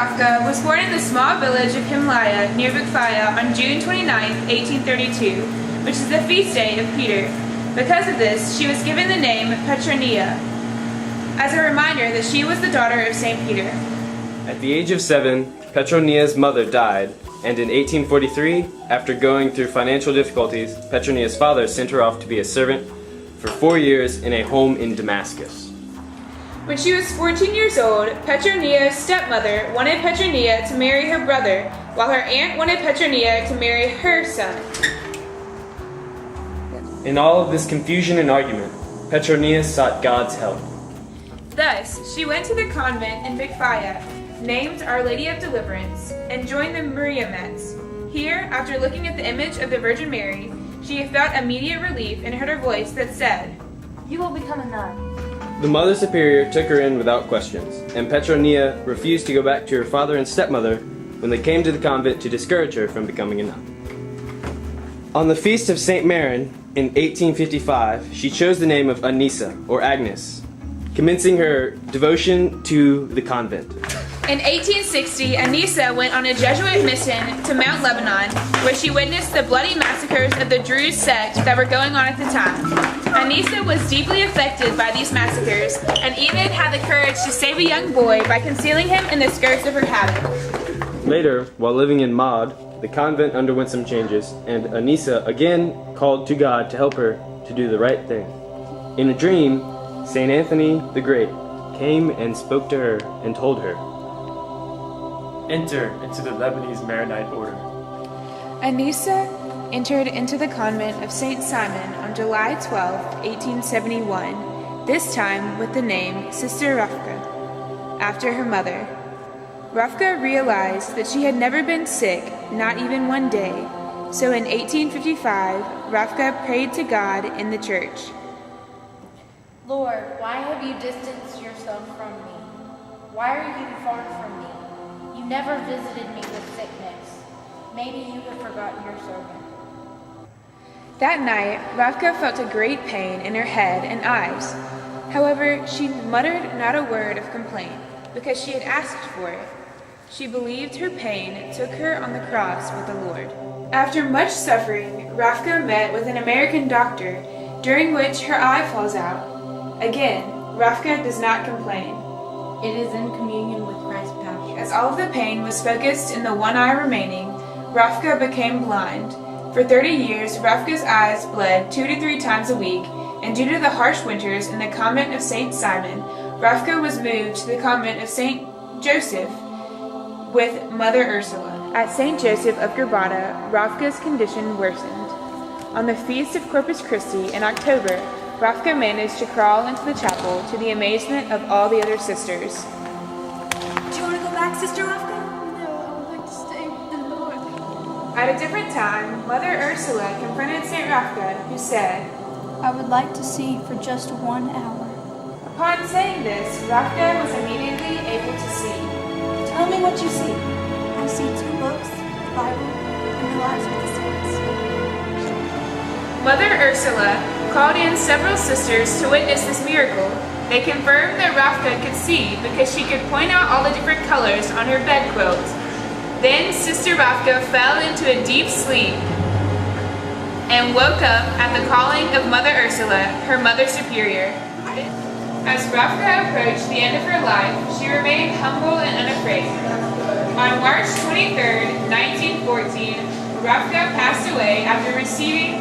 Rafka was born in the small village of Himalaya near Bukvaya on June 29, 1832, which is the feast day of Peter. Because of this, she was given the name Petronia, as a reminder that she was the daughter of St. Peter. At the age of 7, Petronia's mother died, and in 1843, after going through financial difficulties, Petronia's father sent her off to be a servant for 4 years in a home in Damascus. When she was 14 years old, Petronia's stepmother wanted Petronia to marry her brother, while her aunt wanted Petronia to marry her son. In all of this confusion and argument, Petronia sought God's help. Thus, she went to the convent in Bukvaya, named Our Lady of Deliverance, and joined the Mariamettes. Here, after looking at the image of the Virgin Mary, she felt immediate relief and heard a voice that said, "You will become a nun." The Mother Superior took her in without questions, and Petronia refused to go back to her father and stepmother when they came to the convent to discourage her from becoming a nun. On the feast of St. Marin in 1855, she chose the name of Anissa, or Agnes, commencing her devotion to the convent. In 1860, Anissa went on a Jesuit mission to Mount Lebanon, where she witnessed the bloody massacres of the Druze sect that were going on at the time. Anissa was deeply affected by these massacres, and even had the courage to save a young boy by concealing him in the skirts of her habit. Later, while living in Maud, the convent underwent some changes, and Anissa again called to God to help her to do the right thing. In a dream, St. Anthony the Great came and spoke to her and told her, "Enter into the Lebanese Maronite order." Anissa entered into the convent of St. Simon on July 12, 1871, this time with the name Sister Rafka, after her mother. Rafka realized that she had never been sick, not even one day, so in 1855, Rafka prayed to God in the church. "Lord, why have you distanced yourself from me? Why are you far from me? You never visited me with sickness. Maybe you have forgotten your servant." That night, Rafka felt a great pain in her head and eyes. However, she muttered not a word of complaint, because she had asked for it. She believed her pain took her on the cross with the Lord. After much suffering, Rafka met with an American doctor, during which her eye falls out. Again, Rafka does not complain. It is in communion with Christ's passion. As all of the pain was focused in the one eye remaining, Rafka became blind. For 30 years, Rafka's eyes bled 2 to 3 times a week, and due to the harsh winters in the convent of St. Simon, Rafka was moved to the convent of St. Joseph with Mother Ursula. At St. Joseph of Grbada, Rafka's condition worsened. On the feast of Corpus Christi in October, Rafka managed to crawl into the chapel to the amazement of all the other sisters. "Do you want to go back, Sister Rafka?" "No, I would like to stay with the Lord." At a different time, Mother Ursula confronted St. Rafka, who said, "I would like to see for just 1 hour." Upon saying this, Rafka was immediately able to see. "Tell me what you see." "I see 2 books, the Bible, and the lives of the saints." Mother Ursula called in several sisters to witness this miracle. They confirmed that Rafka could see because she could point out all the different colors on her bedquilt. Then Sister Rafka fell into a deep sleep and woke up at the calling of Mother Ursula, her Mother Superior. As Rafka approached the end of her life, she remained humble and unafraid. On March 23, 1914, Rafka passed away after receiving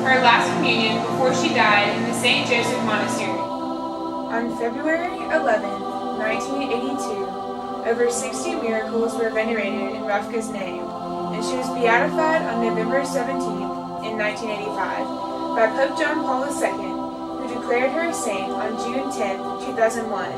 her last communion before she died in the St. Joseph Monastery. On February 11, 1982, over 60 miracles were venerated in Rafka's name, and she was beatified on November 17, in 1985, by Pope John Paul II, who declared her a saint on June 10, 2001.